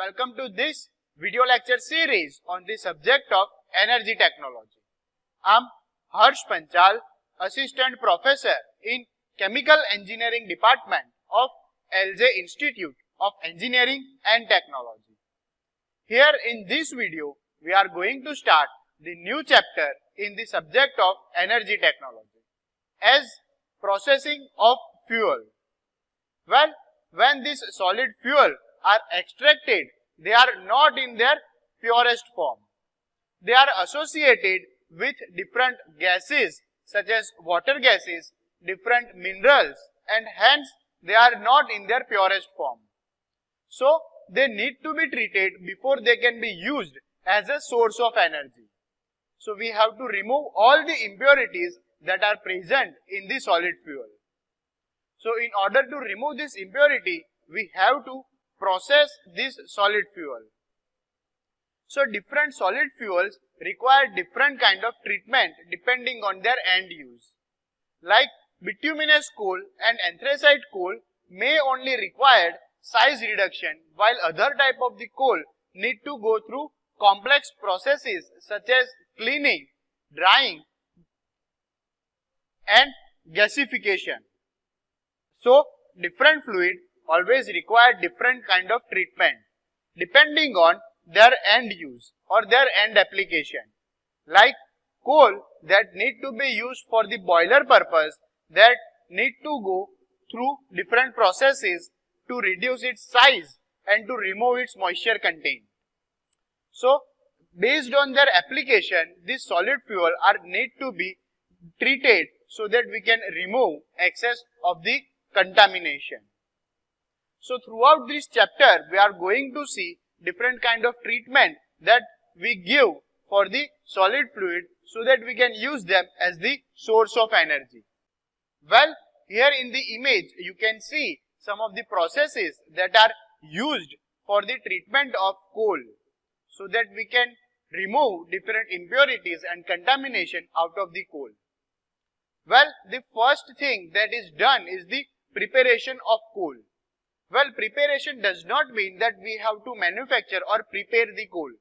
welcome to this video lecture series on the subject of energy technology. I am Harsh Panchal, Assistant Professor in Chemical Engineering Department of LJIET Institute of Engineering and Technology. Here in this video, we are going to start the new chapter in the subject of energy technology as processing of fuel. Well, when this solid fuel are extracted, they are not in their purest form. They are associated with different gases such as water gases, different minerals, and hence they are not in their purest form. So, they need to be treated before they can be used as a source of energy. So, we have to remove all the impurities that are present in the solid fuel. So, in order to remove this impurity, we have to process this solid fuel. So, different solid fuels require different kind of treatment depending on their end use. Like bituminous coal and anthracite coal may only require size reduction, while other type of the coal need to go through complex processes such as cleaning, drying and gasification. So, different fluid always require different kind of treatment depending on their end use or their end application. Like coal that need to be used for the boiler purpose, that need to go through different processes to reduce its size and to remove its moisture content. So, based on their application, this solid fuel are need to be treated so that we can remove excess of the contamination. So, throughout this chapter, we are going to see different kind of treatment that we give for the solid fluid so that we can use them as the source of energy. Well, here in the image, you can see some of the processes that are used for the treatment of coal so that we can remove different impurities and contamination out of the coal. Well, the first thing that is done is the preparation of coal. Well, preparation does not mean that we have to manufacture or prepare the coal,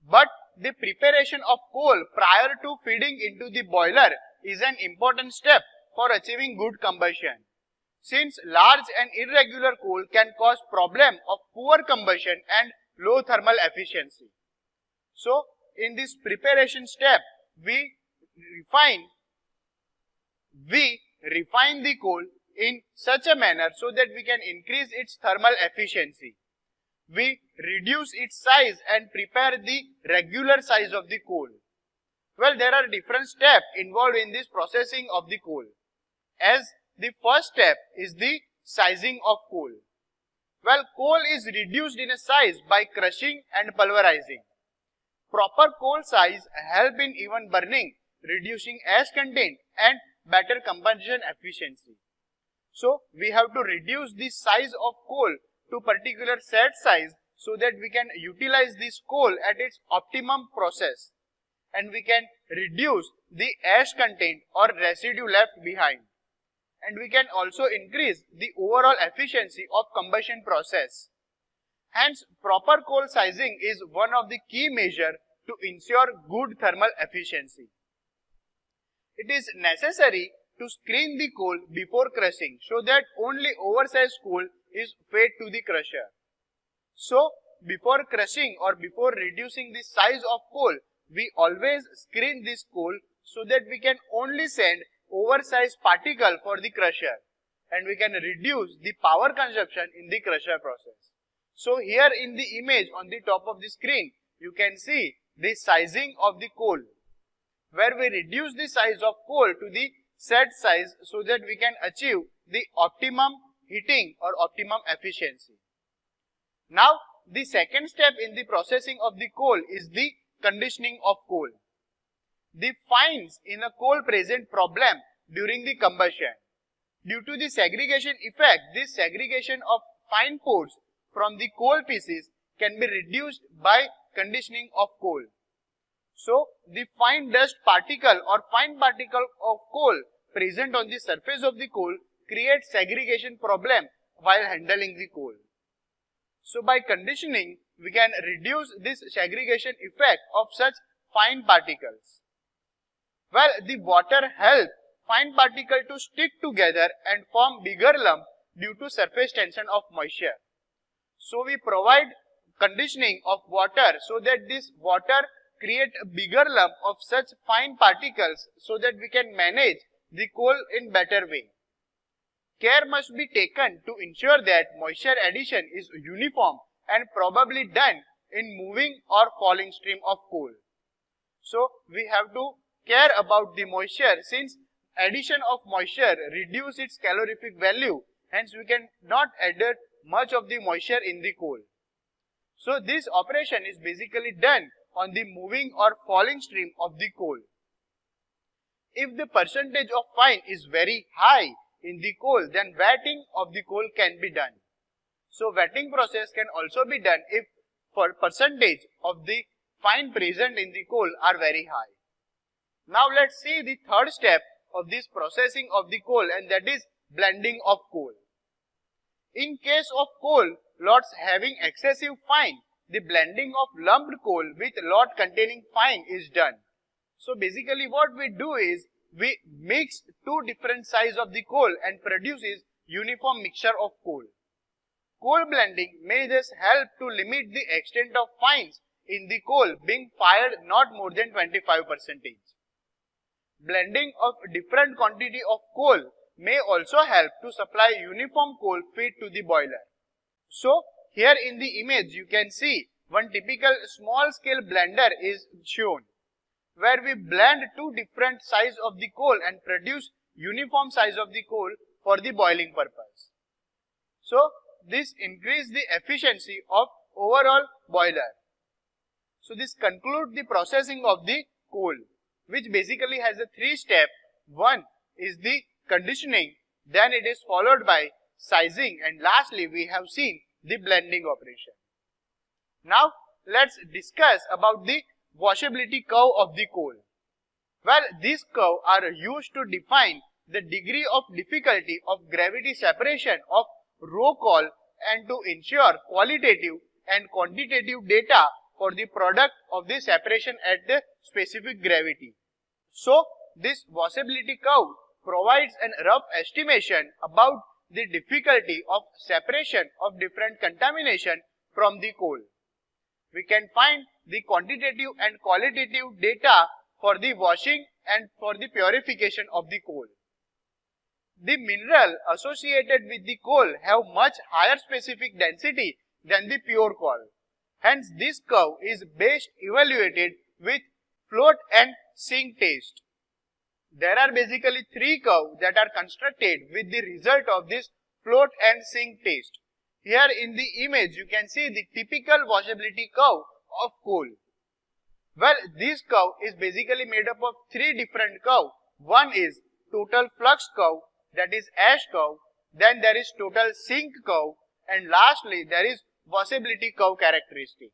but the preparation of coal prior to feeding into the boiler is an important step for achieving good combustion. Since large and irregular coal can cause problem of poor combustion and low thermal efficiency. So, in this preparation step, we refine the coal in such a manner so that we can increase its thermal efficiency. We reduce its size and prepare the regular size of the coal. Well, there are different steps involved in this processing of the coal. As the first step is the sizing of coal. Well, coal is reduced in a size by crushing and pulverizing. Proper coal size help in even burning, reducing ash content and better combustion efficiency. So, we have to reduce the size of coal to particular set size so that we can utilize this coal at its optimum process and we can reduce the ash content or residue left behind. And we can also increase the overall efficiency of combustion process. Hence, proper coal sizing is one of the key measures to ensure good thermal efficiency. It is necessary to screen the coal before crushing so that only oversized coal is fed to the crusher. So, before crushing or before reducing the size of coal, we always screen this coal so that we can only send oversized particle for the crusher and we can reduce the power consumption in the crusher process. So, here in the image on the top of the screen, you can see the sizing of the coal, where we reduce the size of coal to the set size so that we can achieve the optimum heating or optimum efficiency. Now, the second step in the processing of the coal is the conditioning of coal. The fines in a coal present problem during the combustion. Due to the segregation effect, this segregation of fine pores from the coal pieces can be reduced by conditioning of coal. So, the fine dust particle or fine particle of coal present on the surface of the coal creates segregation problem while handling the coal. So, by conditioning, we can reduce this segregation effect of such fine particles. Well, the water helps fine particles to stick together and form bigger lump due to surface tension of moisture. So we provide conditioning of water so that this water create a bigger lump of such fine particles so that we can manage the coal in better way. Care must be taken to ensure that moisture addition is uniform and probably done in moving or falling stream of coal. So we have to care about the moisture, since addition of moisture reduce its calorific value, hence we can not add much of the moisture in the coal. So this operation is basically done on the moving or falling stream of the coal. If the percentage of fine is very high in the coal, then wetting of the coal can be done. So wetting process can also be done if for percentage of the fine present in the coal are very high. Now let's see the third step of this processing of the coal, and that is blending of coal. In case of coal lots having excessive fine, the blending of lumped coal with lot containing fine is done. So basically what we do is we mix two different size of the coal and produces uniform mixture of coal. Coal blending may thus help to limit the extent of fines in the coal being fired not more than 25%. Blending of different quantity of coal may also help to supply uniform coal feed to the boiler. So here in the image you can see one typical small scale blender is shown, where we blend two different size of the coal and produce uniform size of the coal for the boiling purpose. So this increase the efficiency of overall boiler. So this concludes the processing of the coal, which basically has a three step. One is the conditioning, then it is followed by sizing, and lastly we have seen the blending operation. Now let's discuss about the washability curve of the coal. Well, these curves are used to define the degree of difficulty of gravity separation of raw coal and to ensure qualitative and quantitative data for the product of the separation at the specific gravity. So this washability curve provides a rough estimation about the difficulty of separation of different contamination from the coal. We can find the quantitative and qualitative data for the washing and for the purification of the coal. The mineral associated with the coal have much higher specific density than the pure coal. Hence this curve is best evaluated with float and sink test. There are basically three curves that are constructed with the result of this float and sink test. Here in the image you can see the typical washability curve of coal. Well, this curve is basically made up of three different curves. One is total flux curve, that is ash curve, then there is total sink curve, and lastly there is washability curve characteristic.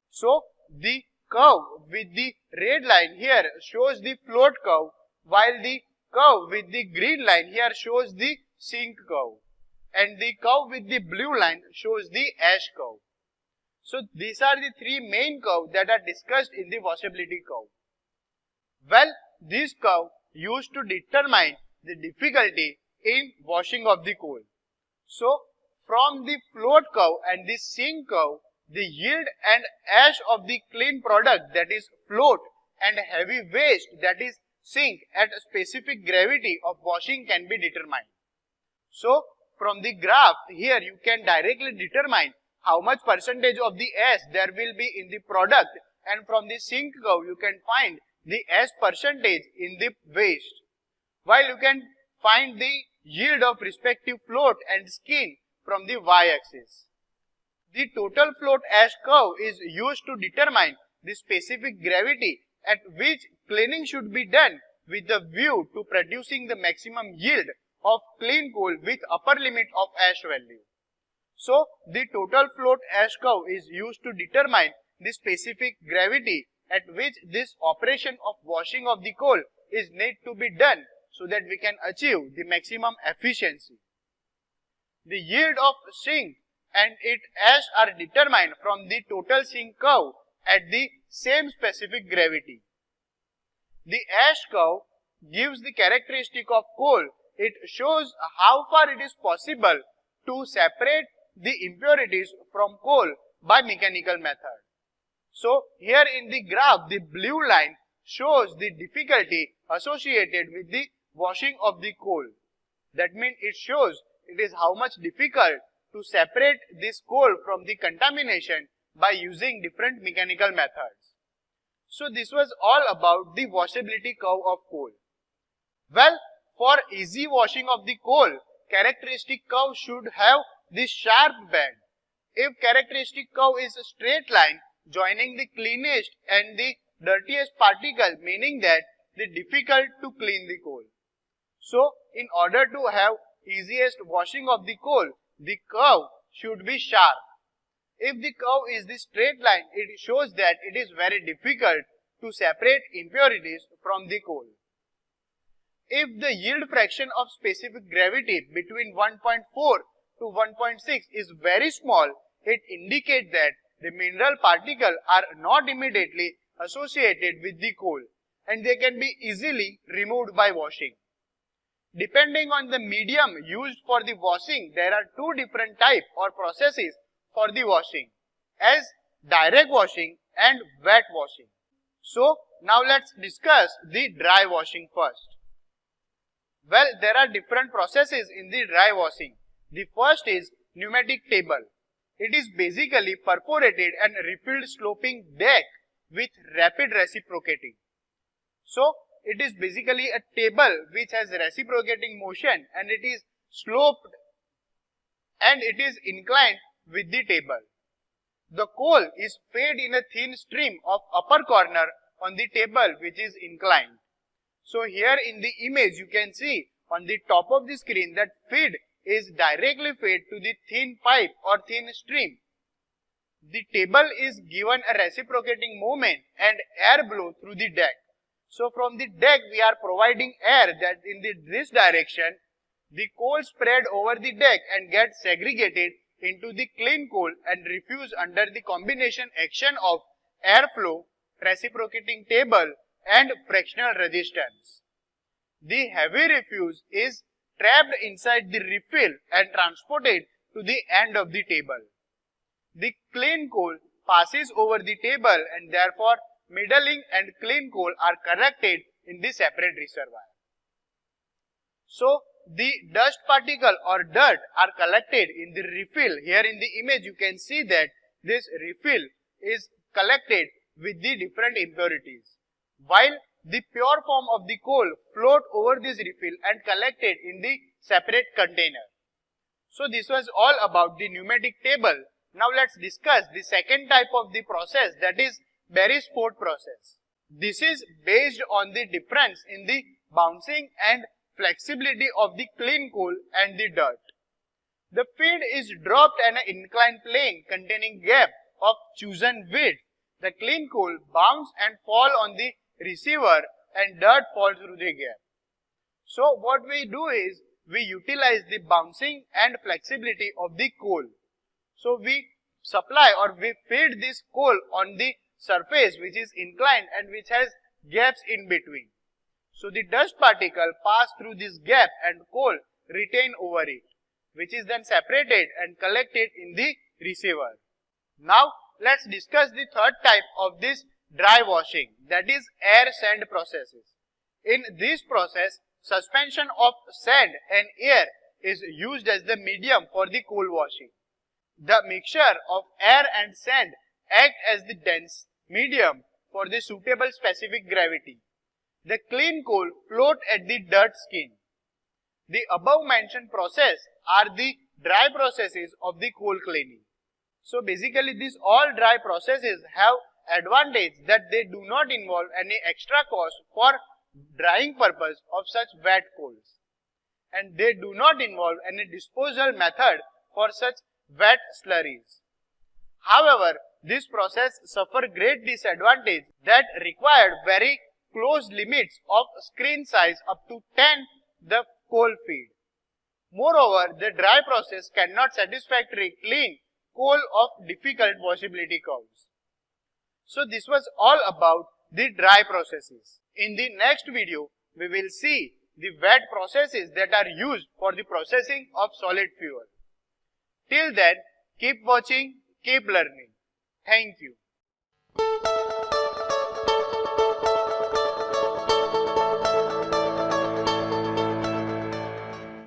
So the curve with the red line here shows the float curve, while the curve with the green line here shows the sink curve, and the curve with the blue line shows the ash curve. So these are the three main curves that are discussed in the washability curve. Well, this curve used to determine the difficulty in washing of the coal. So from the float curve and the sink curve, the yield and ash of the clean product, that is float, and heavy waste, that is sink, at a specific gravity of washing can be determined. So from the graph here you can directly determine how much percentage of the ash there will be in the product, and from the sink curve you can find the ash percentage in the waste, while you can find the yield of respective float and skin from the y-axis. The total float ash curve is used to determine the specific gravity at which cleaning should be done with the view to producing the maximum yield of clean coal with upper limit of ash value. So the total float ash curve is used to determine the specific gravity at which this operation of washing of the coal is need to be done so that we can achieve the maximum efficiency. The yield of sink and its ash are determined from the total sink curve at the same specific gravity. The ash curve gives the characteristic of coal. It shows how far it is possible to separate the impurities from coal by mechanical method. So here in the graph, the blue line shows the difficulty associated with the washing of the coal. That means it shows it is how much difficult to separate this coal from the contamination by using different mechanical methods. So this was all about the washability curve of coal. Well, for easy washing of the coal, characteristic curve should have this sharp bend. If characteristic curve is a straight line joining the cleanest and the dirtiest particle, meaning that the difficult to clean the coal. So in order to have easiest washing of the coal, the curve should be sharp. If the curve is the straight line, it shows that it is very difficult to separate impurities from the coal. If the yield fraction of specific gravity between 1.4 to 1.6 is very small, it indicates that the mineral particles are not immediately associated with the coal and they can be easily removed by washing. Depending on the medium used for the washing, there are two different types or processes for the washing, as direct washing and wet washing. So now let's discuss the dry washing first. Well, there are different processes in the dry washing. The first is pneumatic table. It is basically perforated and refilled sloping deck with rapid reciprocating. So it is basically a table which has reciprocating motion and it is sloped and it is inclined with the table. The coal is fed in a thin stream of upper corner on the table which is inclined. So here in the image you can see on the top of the screen that feed is directly fed to the thin pipe or thin stream. The table is given a reciprocating movement and air blow through the deck. So from the deck we are providing air that in this direction the coal spread over the deck and get segregated into the clean coal and refuse under the combination action of airflow, reciprocating table and frictional resistance. The heavy refuse is trapped inside the refill and transported to the end of the table. The clean coal passes over the table and therefore middling and clean coal are collected in the separate reservoir. So the dust particle or dirt are collected in the refill. Here in the image you can see that this refill is collected with the different impurities, while the pure form of the coal float over this refill and collected in the separate container. So this was all about the pneumatic table. Now let's discuss the second type of the process, that is Beresford process. This is based on the difference in the bouncing and flexibility of the clean coal and the dirt. The feed is dropped in an inclined plane containing gap of chosen width. The clean coal bounce and fall on the receiver and dirt fall through the gap. So what we do is we utilize the bouncing and flexibility of the coal. So we supply or we feed this coal on the surface which is inclined and which has gaps in between. So the dust particle pass through this gap and coal retain over it, which is then separated and collected in the receiver. Now let's discuss the third type of this dry washing, that is air sand processes. In this process, suspension of sand and air is used as the medium for the coal washing. The mixture of air and sand act as the dense medium for the suitable specific gravity. The clean coal float at the dirt skin. The above mentioned process are the dry processes of the coal cleaning. So basically these all dry processes have advantage that they do not involve any extra cost for drying purpose of such wet coals, and they do not involve any disposal method for such wet slurries. However, this process suffer great disadvantage that required very close limits of screen size up to 10 the coal feed. Moreover, the dry process cannot satisfactorily clean coal of difficult washability curves. So this was all about the dry processes. In the next video, we will see the wet processes that are used for the processing of solid fuel. Till then, keep watching, keep learning. Thank you.